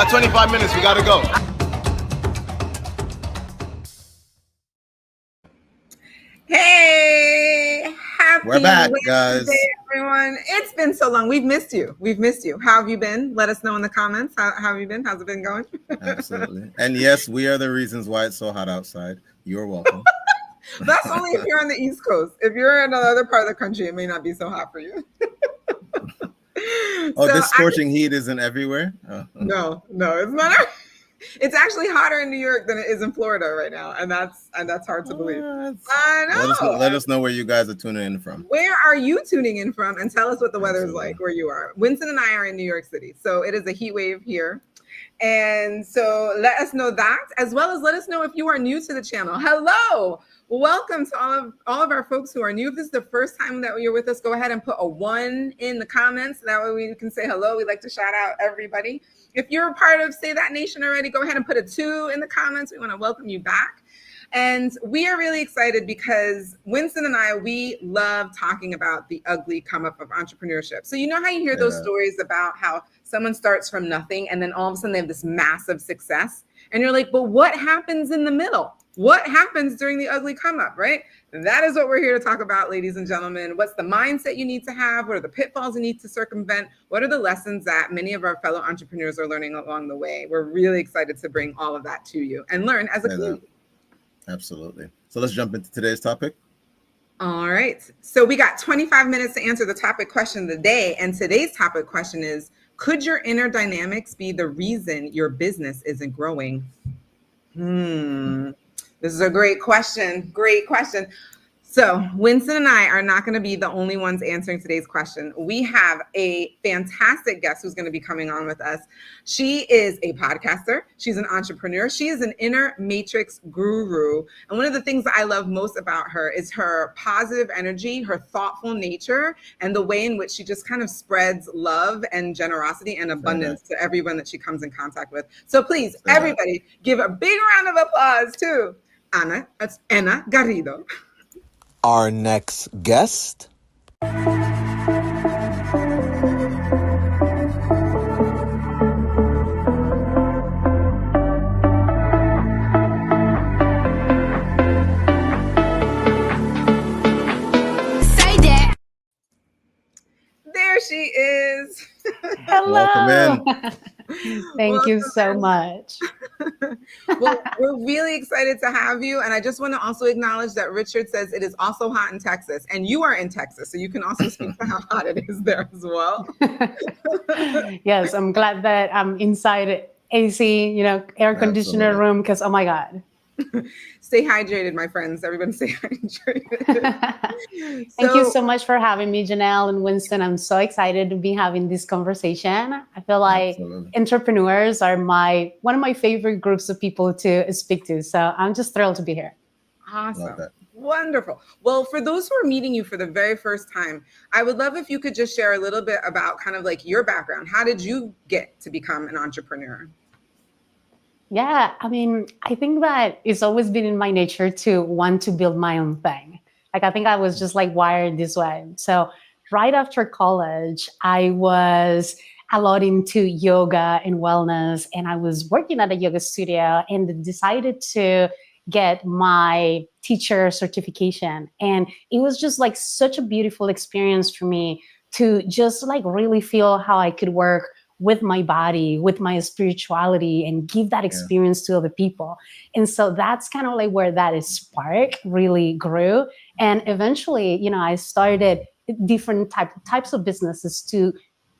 got 25 minutes. We got to go. Hey, We're back, Wednesday, guys. everyone. It's been so long. We've missed you. How have you been? Let us know in the comments. How have you been? How's it been going? Absolutely. And yes, we are the reasons why it's so hot outside. You're welcome. That's only if you're on the East Coast. If you're in another part of the country, it may not be so hot for you. This scorching heat isn't everywhere? No, it's not. It's actually hotter in New York than it is in Florida right now, and that's hard to believe. I know. Let us know where you guys are tuning in from. Where are you tuning in from? And tell us what the weather is like where you are. Winston and I are in New York City, so it is a heat wave here. And so let us know that, as well as let us know if you are new to the channel. Hello. Welcome to all of our folks who are new. If this is the first time that you're with us, go ahead and put a 1 in the comments. That way we can say hello. We like to shout out everybody. If you're a part of Say That Nation already, go ahead and put a 2 in the comments. We want to welcome you back. And we are really excited because Winston and I, we love talking about the ugly come up of entrepreneurship. So you know how you hear those stories about how someone starts from nothing and then all of a sudden they have this massive success. And you're like, but what happens in the middle? What happens during the ugly come up, right? That is what we're here to talk about, ladies and gentlemen. What's the mindset you need to have? What are the pitfalls you need to circumvent? What are the lessons that many of our fellow entrepreneurs are learning along the way? We're really excited to bring all of that to you and learn as a community. Absolutely. So let's jump into today's topic. All right. So we got 25 minutes to answer the topic question of the day. And today's topic question is, could your inner dynamics be the reason your business isn't growing? This is a great question. Great question. So Winston and I are not going to be the only ones answering today's question. We have a fantastic guest who's going to be coming on with us. She is a podcaster. She's an entrepreneur. She is an inner matrix guru. And one of the things that I love most about her is her positive energy, her thoughtful nature, and the way in which she just kind of spreads love and generosity and abundance to everyone that she comes in contact with. So please, everybody, give a big round of applause to Ena Garrido. Our next guest. There she is. Hello. Welcome in. Thank you so much. Well, we're really excited to have you. And I just want to also acknowledge that Richard says it is also hot in Texas. And you are in Texas, so you can also speak to how hot it is there as well. Yes, I'm glad that I'm inside AC, air conditioner room, because, oh my God. Stay hydrated, my friends. Everybody stay hydrated. Thank you so much for having me, Janelle and Winston. I'm so excited to be having this conversation. I feel like entrepreneurs are one of my favorite groups of people to speak to. So I'm just thrilled to be here. Awesome. Wonderful. Well, for those who are meeting you for the very first time, I would love if you could just share a little bit about kind of like your background. How did you get to become an entrepreneur? Yeah, I mean, I think that it's always been in my nature to want to build my own thing. Like, I think I was just like wired this way. So right after college, I was a lot into yoga and wellness, and I was working at a yoga studio and decided to get my teacher certification. And it was just like such a beautiful experience for me to just like really feel how I could work with my body, with my spirituality, and give that experience to other people. And so that's kind of like where that spark really grew. And eventually, I started different types of businesses to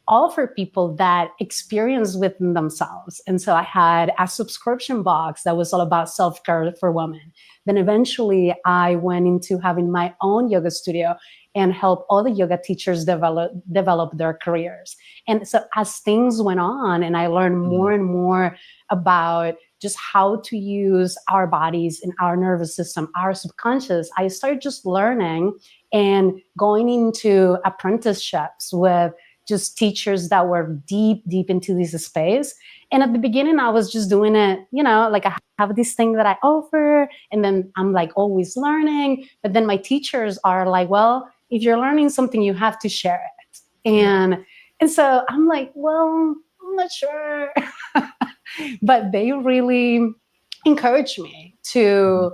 offer people that experience within themselves. And so I had a subscription box that was all about self-care for women. Then eventually I went into having my own yoga studio and help all the yoga teachers develop their careers. And so as things went on and I learned more and more about just how to use our bodies and our nervous system, our subconscious, I started just learning and going into apprenticeships with just teachers that were deep into this space. And at the beginning, I was just doing it, like I have this thing that I offer, and then I'm like always learning. But then my teachers are like, well, if you're learning something, you have to share it. And so I'm like, well, I'm not sure. But they really encouraged me to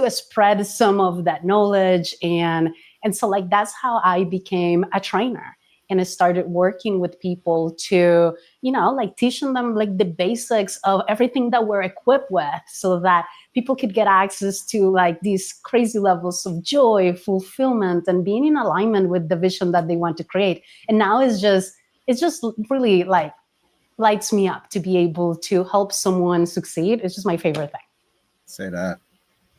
spread some of that knowledge, and so like that's how I became a trainer. And I started working with people to, like teaching them like the basics of everything that we're equipped with, so that people could get access to like these crazy levels of joy, fulfillment, and being in alignment with the vision that they want to create. And now it's just really like lights me up to be able to help someone succeed. It's just my favorite thing. Say that.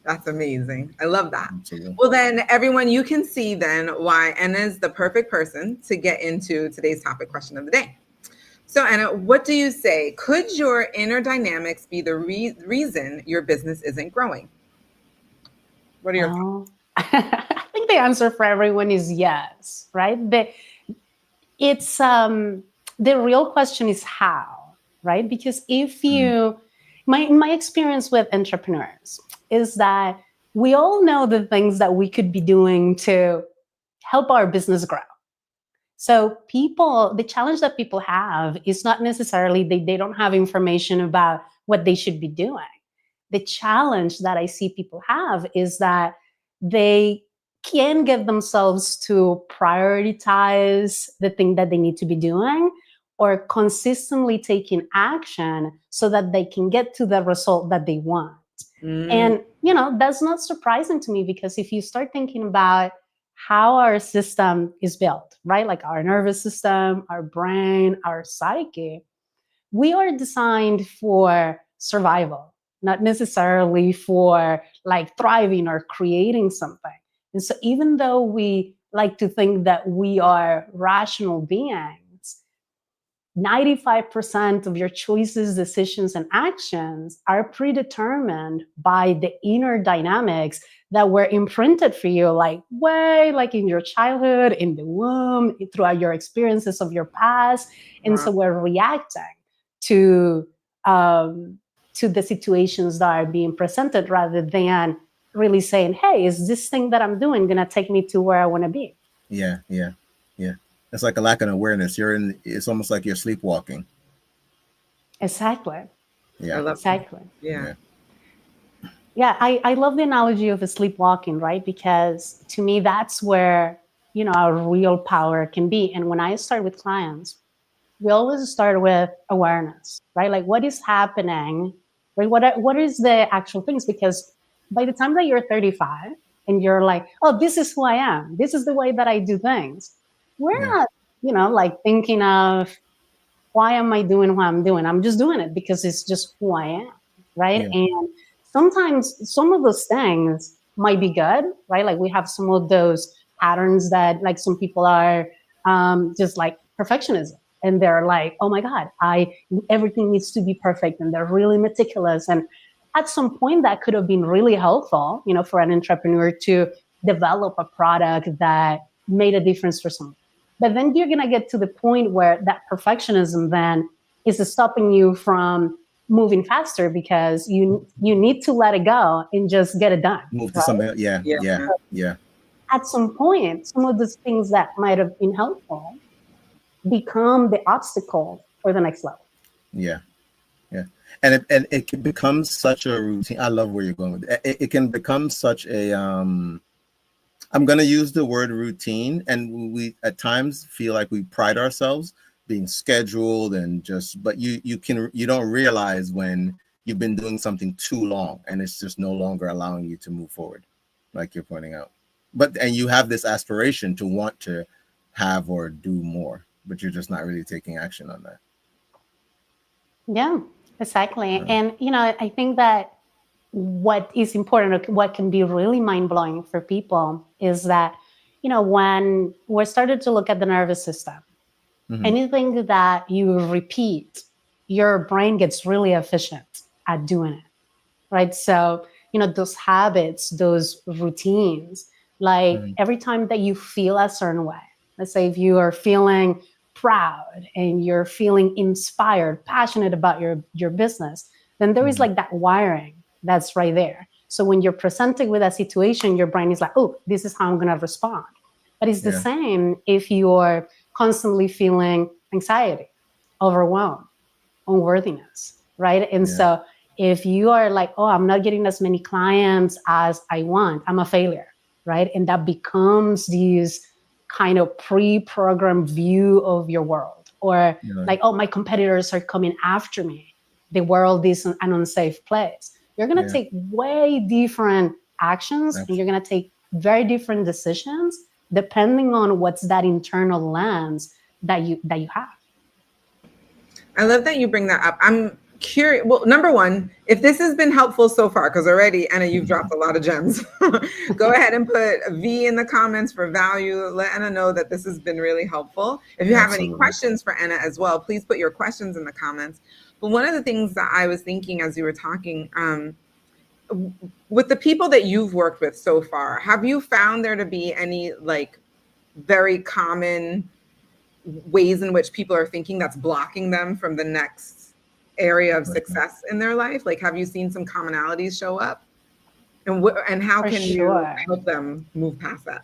That's amazing. I love that. Absolutely. Well, then, everyone, you can see then why Ena is the perfect person to get into today's topic question of the day. So, Ena, what do you say? Could your inner dynamics be the reason your business isn't growing? What are your thoughts? I think the answer for everyone is yes, right? It's the real question is how, right? Because if you, my experience with entrepreneurs is that we all know the things that we could be doing to help our business grow. So the challenge that people have is not necessarily they don't have information about what they should be doing. The challenge that I see people have is that they can get themselves to prioritize the thing that they need to be doing, or consistently taking action so that they can get to the result that they want. And, that's not surprising to me, because if you start thinking about how our system is built, right? Like our nervous system, our brain, our psyche, we are designed for survival, not necessarily for like thriving or creating something. And so even though we like to think that we are rational beings, 95% of your choices, decisions, and actions are predetermined by the inner dynamics that were imprinted for you, like in your childhood, in the womb, throughout your experiences of your past. And so we're reacting to the situations that are being presented, rather than really saying, hey, is this thing that I'm doing going to take me to where I want to be? Yeah. It's like a lack of awareness. It's almost like you're sleepwalking. Exactly. Yeah. I love Exactly. Yeah. Yeah, I love the analogy of sleepwalking, right? Because to me, that's where, our real power can be. And when I start with clients, we always start with awareness, right? Like what is happening, right? What is the actual things? Because by the time that you're 35 and you're like, oh, this is who I am, this is the way that I do things, we're not, like thinking of why am I doing what I'm doing? I'm just doing it because it's just who I am, right? Yeah. And sometimes some of those things might be good, right? Like we have some of those patterns that like some people are just like perfectionism. And they're like, oh my God, everything needs to be perfect. And they're really meticulous. And at some point that could have been really helpful, for an entrepreneur to develop a product that made a difference for someone. But then you're going to get to the point where that perfectionism then is stopping you from moving faster, because you need to let it go and just get it done. Move to something else. Yeah. At some point, some of those things that might have been helpful become the obstacle for the next level. Yeah. And it can become such a routine. I love where you're going with it. It can become such a I'm going to use the word routine, and we at times feel like we pride ourselves being scheduled and but you don't realize when you've been doing something too long and it's just no longer allowing you to move forward, like you're pointing out. And you have this aspiration to want to have or do more, but you're just not really taking action on that. Yeah, exactly. And, I think that what is important, what can be really mind-blowing for people is that, when we're started to look at the nervous system, anything that you repeat, your brain gets really efficient at doing it, right? So, those habits, those routines, like every time that you feel a certain way, let's say if you are feeling proud and you're feeling inspired, passionate about your business, then there is like that wiring that's right there. So when you're presented with a situation, your brain is like, oh, this is how I'm going to respond. But it's the same if you're constantly feeling anxiety overwhelm, unworthiness, right? And so if you are like, oh, I'm not getting as many clients as I want, I'm a failure, right? And that becomes this kind of pre-programmed view of your world, or like, oh, my competitors are coming after me. The world is an unsafe place. You're going to take way different actions, and you're going to take very different decisions depending on what's that internal lens that you have. I love that you bring that up. I'm curious. Well, number one, if this has been helpful so far, because already, Ena, you've dropped a lot of gems. Go ahead and put V in the comments for value. Let Ena know that this has been really helpful. If you have any questions for Ena as well, please put your questions in the comments. But one of the things that I was thinking as you were talking, with the people that you've worked with so far, have you found there to be any like very common ways in which people are thinking that's blocking them from the next area of success in their life? Like, have you seen some commonalities show up? And how can you help them move past that?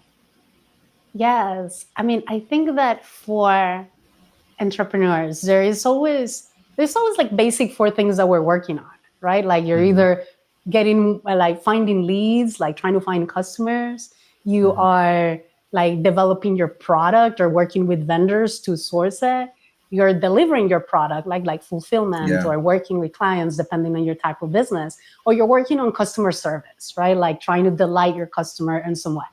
Yes. I mean, I think that for entrepreneurs, there's always like basic 4 things that we're working on, right? Like you're either getting like finding leads, like trying to find customers. You are like developing your product or working with vendors to source it. You're delivering your product, like fulfillment or working with clients, depending on your type of business, or you're working on customer service, right? Like trying to delight your customer in some way,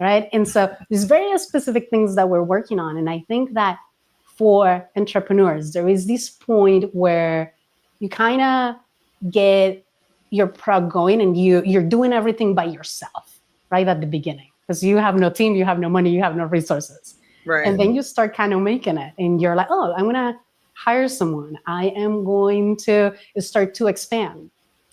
right? And so there's very specific things that we're working on. And I think that for entrepreneurs, there is this point where you kind of get your product going and you're doing everything by yourself, right at the beginning, because you have no team, you have no money, you have no resources. Right. And then you start kind of making it and you're like, oh, I'm going to hire someone. I am going to start to expand.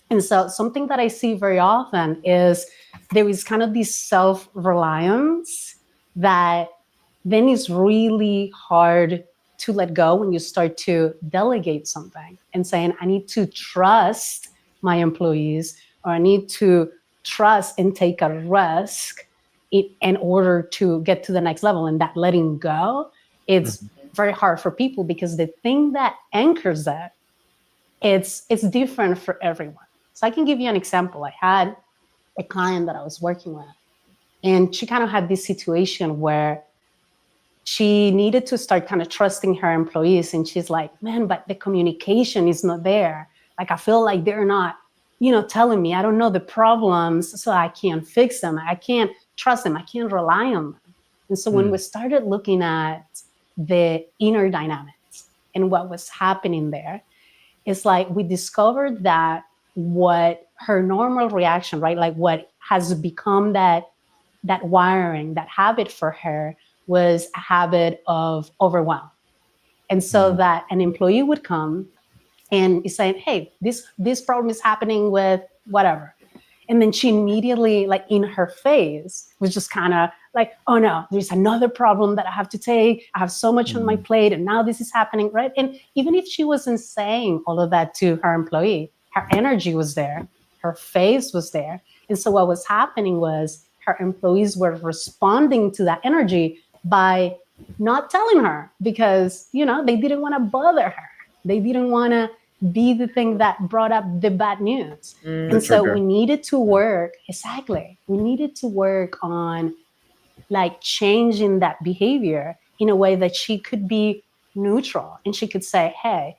And so something that I see very often is there is kind of this self-reliance that then is really hard to let go when you start to delegate something and saying, I need to trust my employees, or I need to trust and take a risk in order to get to the next level. And that letting go, it's very hard for people because the thing that anchors that, it's different for everyone. So I can give you an example. I had a client that I was working with, and she kind of had this situation where she needed to start kind of trusting her employees. And she's like, man, but the communication is not there. Like, I feel like they're not, telling me. I don't know the problems, so I can't fix them. I can't trust them. I can't rely on them. And so when we started looking at the inner dynamics and what was happening there, it's like we discovered that what her normal reaction, right? Like what has become that wiring, that habit for her was a habit of overwhelm. And so that an employee would come and is saying, hey, this problem is happening with whatever. And then she immediately, like in her face, was just kind of like, oh no, there's another problem that I have to take. I have so much on my plate and now this is happening, right? And even if she wasn't saying all of that to her employee, her energy was there, her face was there. And so what was happening was her employees were responding to that energy by not telling her because, they didn't want to bother her. They didn't want to be the thing that brought up the bad news. And so we needed to work, we needed to work on like changing that behavior in a way that she could be neutral and she could say, hey,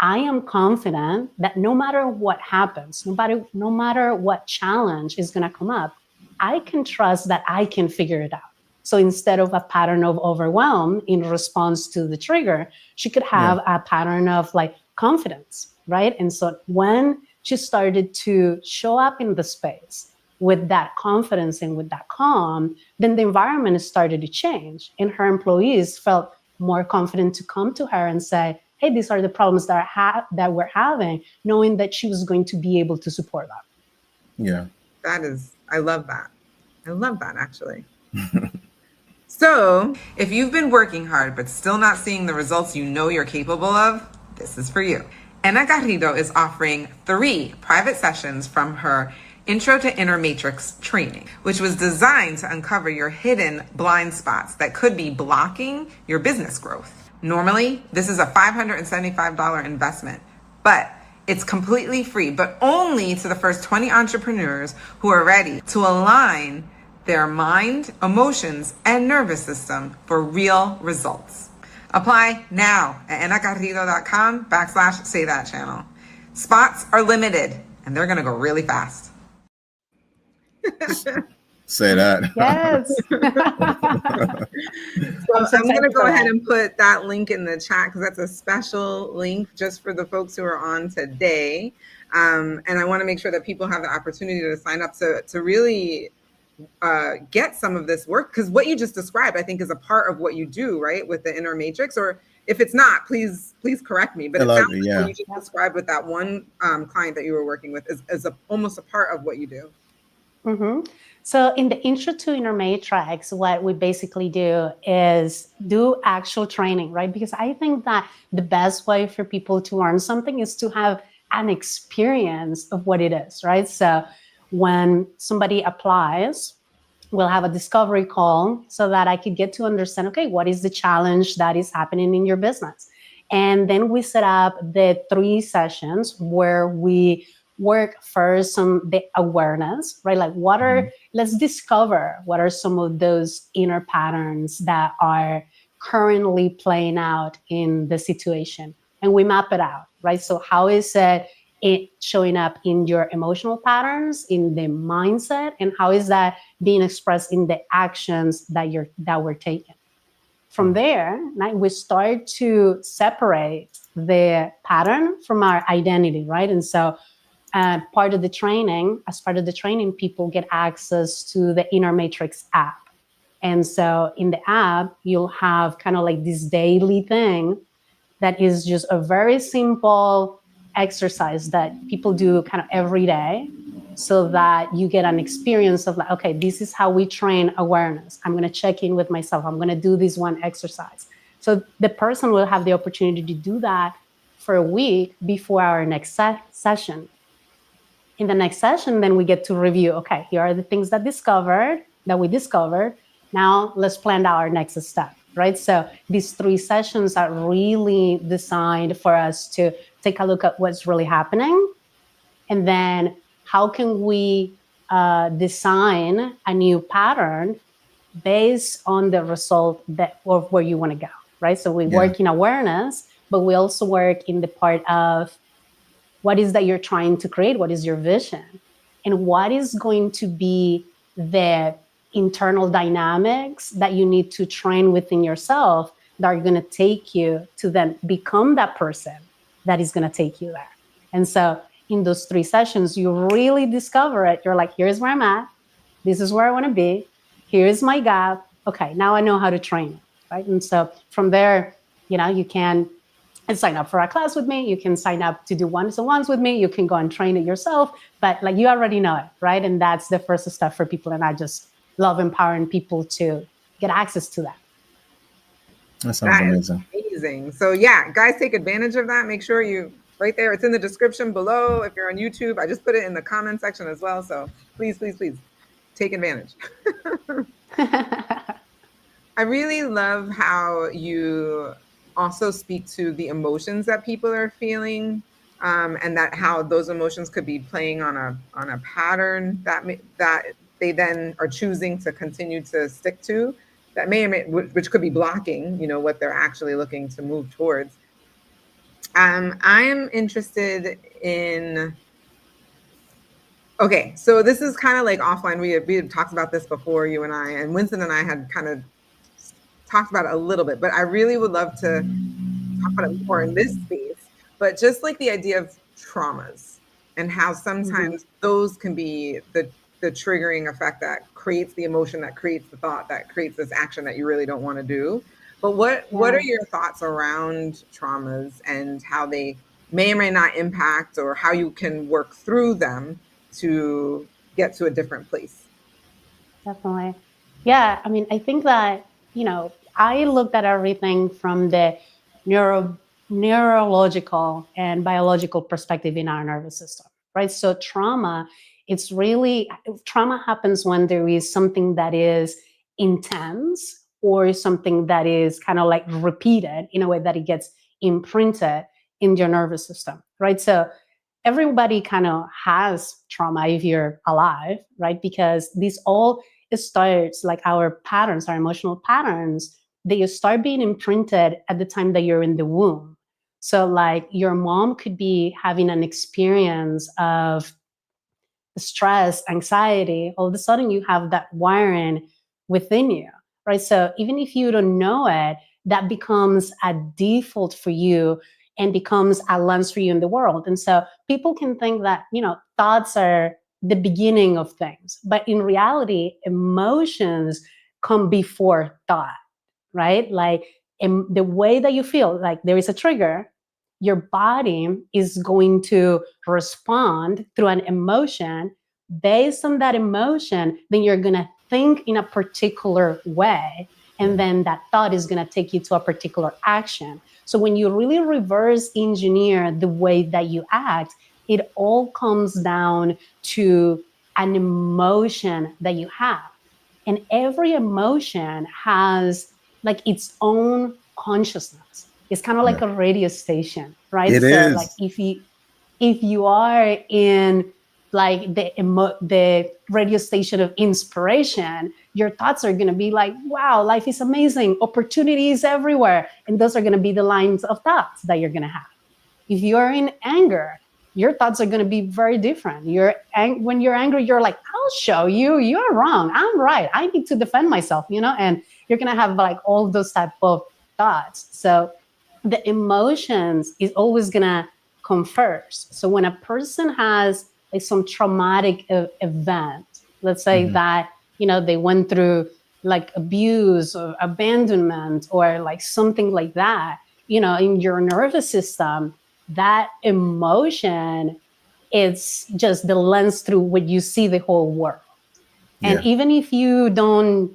I am confident that no matter what happens, no matter what challenge is going to come up, I can trust that I can figure it out. So instead of a pattern of overwhelm in response to the trigger, she could have a pattern of like confidence, right? And so when she started to show up in the space with that confidence and with that calm, then the environment started to change. And her employees felt more confident to come to her and say, hey, these are the problems that we're having, knowing that she was going to be able to support them. Yeah. I love that. I love that, actually. So if you've been working hard but still not seeing the results you're capable of, this is for you. Ena Garrido is offering 3 private sessions from her Intro to Inner Matrix training, which was designed to uncover your hidden blind spots that could be blocking your business growth. Normally, this is a $575 investment, but it's completely free, but only to the first 20 entrepreneurs who are ready to align their mind, emotions, and nervous system for real results. Apply now at enagarrido.com/say that channel. Spots are limited and they're going to go really fast. Say that. Yes. So I'm going to go ahead and put that link in the chat because that's a special link just for the folks who are on today. And I want to make sure that people have the opportunity to sign up to really get some of this work, because what you just described, I think, is a part of what you do, right, with the inner matrix. Or if it's not, please correct me. But it sounds like what you just described with that one client that you were working with is almost a part of what you do. Mm-hmm. So in the Intro to Inner Matrix, what we basically do is do actual training, right? Because I think that the best way for people to learn something is to have an experience of what it is, right? So when somebody applies, we'll have a discovery call so that I could get to understand, okay, what is the challenge that is happening in your business? And then we set up the 3 sessions where we work first on the awareness, right? Like let's discover what are some of those inner patterns that are currently playing out in the situation. And we map it out, right? So how is it showing up in your emotional patterns, in the mindset, and how is that being expressed in the actions that we're taking? From there, we start to separate the pattern from our identity, right? And so as part of the training, people get access to the Inner Matrix app. And so in the app, you'll have kind of like this daily thing that is just a very simple exercise that people do kind of every day, so that you get an experience of like, okay, this is how we train awareness. I'm going to check in with myself. I'm going to do this one exercise. So the person will have the opportunity to do that for a week before our next session. In the next session, then we get to review, okay, here are the things that we discovered. Now let's plan our next step, right? So these 3 sessions are really designed for us to take a look at what's really happening. And then how can we design a new pattern based on the result of where you want to go, right? So we work in awareness, but we also work in the part of what is that you're trying to create? What is your vision? And what is going to be the internal dynamics that you need to train within yourself that are going to take you to then become that person that is going to take you there? And so in those 3 sessions, you really discover it. You're like, here's where I'm at. This is where I want to be. Here's my gap. Okay, now I know how to train it, right? And so from there, you can sign up for a class with me. You can sign up to do one-to-ones with me. You can go and train it yourself. But like, you already know it, right? And that's the first step for people. And I just love empowering people to get access to that. That sounds amazing. Amazing. So yeah, guys, take advantage of that. Make sure you right there. It's in the description below. If you're on YouTube, I just put it in the comment section as well. So please take advantage. I really love how you also speak to the emotions that people are feeling, and that how those emotions could be playing on a pattern that they then are choosing to continue to stick to, that which could be blocking, what they're actually looking to move towards. I am interested in. Okay, so this is kind of like offline. We had talked about this before, you and I, and Winston and I had kind of talked about it a little bit, but I really would love to talk about it more in this space. But just like the idea of traumas and how sometimes those can be the triggering effect that creates the emotion, that creates the thought, that creates this action that you really don't want to do. But what are your thoughts around traumas and how they may or may not impact, or how you can work through them to get to a different place? Definitely. Yeah. I mean, I think that, I looked at everything from the neurological and biological perspective in our nervous system, right? So trauma happens when there is something that is intense or something that is kind of like repeated in a way that it gets imprinted in your nervous system, right? So everybody kind of has trauma if you're alive, right? Because this all starts, like our patterns, our emotional patterns, they start being imprinted at the time that you're in the womb. So like your mom could be having an experience of stress, anxiety, all of a sudden you have that wiring within you, right? So even if you don't know it, that becomes a default for you and becomes a lens for you in the world. And so people can think that, thoughts are the beginning of things, but in reality, emotions come before thought, right? Like in the way that you feel, like there is a trigger, your body is going to respond through an emotion. Based on that emotion, then you're going to think in a particular way. And then that thought is going to take you to a particular action. So when you really reverse engineer the way that you act, it all comes down to an emotion that you have. And every emotion has like its own consciousness. It's kind of like a radio station, right? It so is. like if you are in like the radio station of inspiration, your thoughts are going to be like, wow, life is amazing, opportunities everywhere. And those are going to be the lines of thoughts that you're going to have. If you're in anger, your thoughts are going to be very different. When you're angry, you're like, I'll show you, you're wrong, I'm right, I need to defend myself, and you're going to have like all those type of thoughts. So the emotions is always going to come first. So when a person has like some traumatic event, let's say that, they went through like abuse or abandonment or like something like that, in your nervous system, that emotion, it's just the lens through which you see the whole world. And even if you don't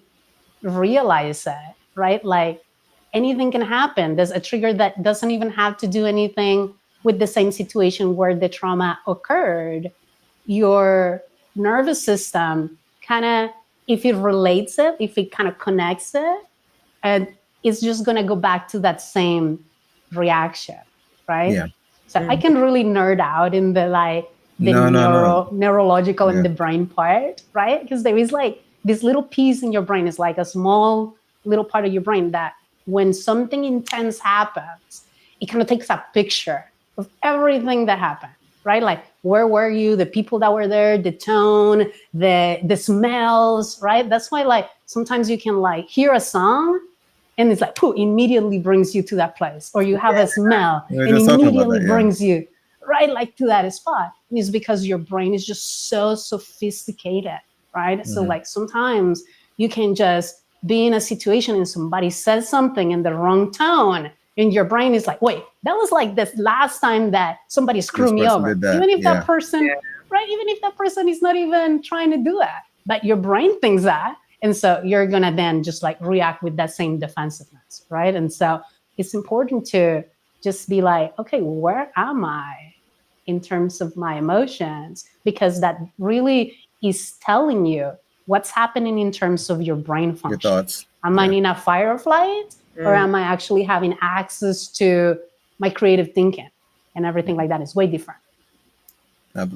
realize it, right? Like anything can happen. There's a trigger that doesn't even have to do anything with the same situation where the trauma occurred. Your nervous system kind of, if it relates it, if it kind of connects it, and it's just going to go back to that same reaction, right? Yeah. So I can really nerd out in the neurological and the brain part, right? Because there is like this little piece in your brain, is like a small little part of your brain that when something intense happens, it kind of takes a picture of everything that happened, right? Like, where were you? The people that were there, the tone, the smells, right? That's why like sometimes you can like hear a song and it's like, pooh, immediately brings you to that place. Or you have a smell and immediately brings you right like to that spot. And it's because your brain is just so sophisticated, right? So like sometimes you can just be in a situation and somebody says something in the wrong tone, and your brain is like, wait, that was like this last time that somebody screwed me over. Even if that person, right? Even if that person is not even trying to do that, but your brain thinks that. And so you're going to then just like react with that same defensiveness, right? And so it's important to just be like, okay, where am I in terms of my emotions? Because that really is telling you what's happening in terms of your brain function. Your thoughts. Am I in a fight or flight? Or am I actually having access to my creative thinking? And everything like that is way different. I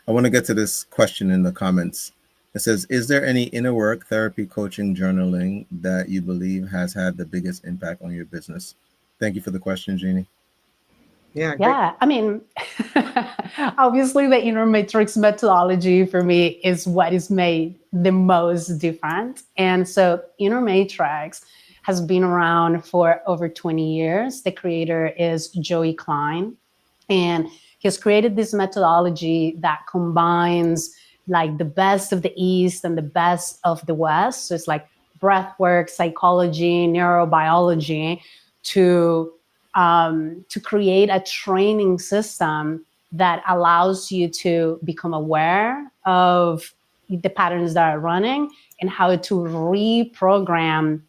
want to get to this question in the comments. It says, is there any inner work, therapy, coaching, journaling that you believe has had the biggest impact on your business? Thank you for the question, Jeannie. Yeah. Yeah. I mean, obviously the inner matrix methodology for me is what is made the most different. And so inner matrix has been around for over 20 years. The creator is Joey Klein, and he's created this methodology that combines like the best of the East and the best of the West. So it's like breath work, psychology, neurobiology to create a training system that allows you to become aware of the patterns that are running and how to reprogram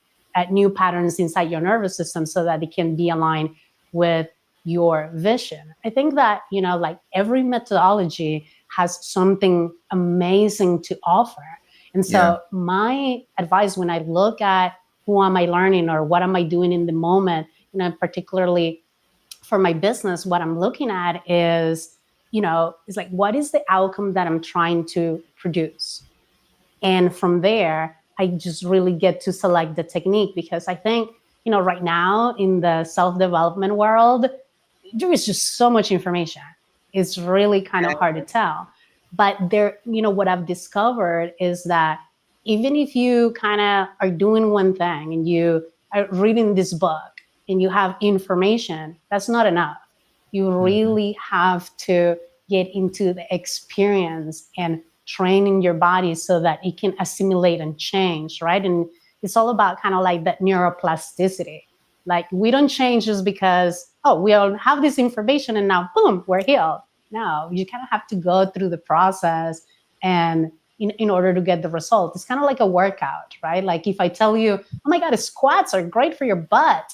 new patterns inside your nervous system so that it can be aligned with your vision. I think that, like every methodology has something amazing to offer. And so my advice when I look at who am I learning or what am I doing in the moment? Particularly for my business, what I'm looking at is, is like, what is the outcome that I'm trying to produce? And from there, I just really get to select the technique, because I think, right now in the self-development world, there is just so much information. It's really kind of hard to tell. But what I've discovered is that even if you kind of are doing one thing and you are reading this book and you have information, that's not enough. You really have to get into the experience and training your body so that it can assimilate and change, right? And it's all about kind of like that neuroplasticity. Like, we don't change just because, we all have this information and now, boom, we're healed. No, you kind of have to go through the process and in order to get the result. It's kind of like a workout, right? Like, if I tell you, oh my God, squats are great for your butt,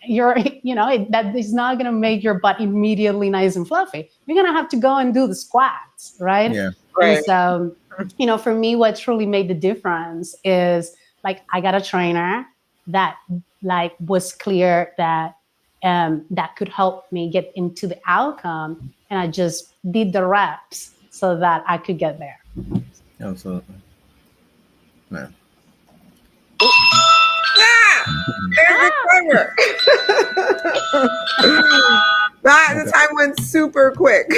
that is not going to make your butt immediately nice and fluffy. You're going to have to go and do the squats, right? Yeah. Right. And so, for me, what truly made the difference is, like, I got a trainer that like was clear that that could help me get into the outcome, and I just did the reps so that I could get there. Absolutely. Man. There's the timer. The time went super quick.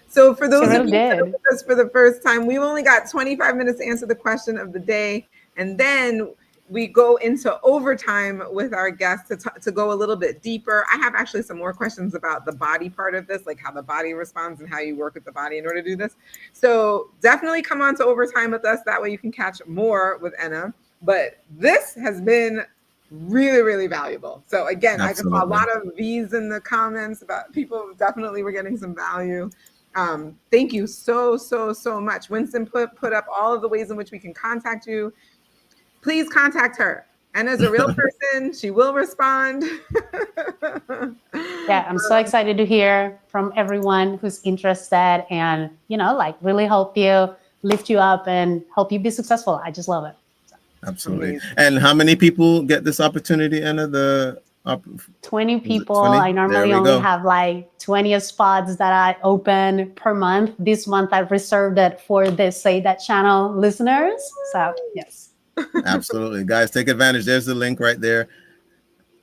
So for those of you that are with us for the first time, we've only got 25 minutes to answer the question of the day. And then we go into overtime with our guests to go a little bit deeper. I have actually some more questions about the body part of this, like how the body responds and how you work with the body in order to do this. So definitely come on to overtime with us. That way you can catch more with Ena. But this has been really, really valuable. So again, Absolutely. I saw a lot of V's in the comments about people definitely were getting some value. Thank you so much. Winston put up all of the ways in which we can contact you. Please contact her. And as a real person, she will respond. Yeah, I'm so excited to hear from everyone who's interested and, like, really help you, lift you up and help you be successful. I just love it. Absolutely. Amazing. And how many people get this opportunity, Ena? 20 people. 20? I normally only have like 20 spots that I open per month. This month I've reserved it for the Say That channel listeners. So yes. Absolutely. Guys, take advantage. There's the link right there.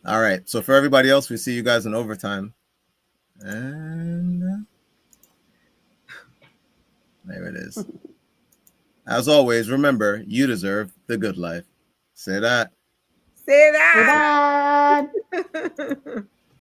All right. So for everybody else, we see you guys in overtime. And there it is. As always, remember, you deserve the good life. Say that. Say that.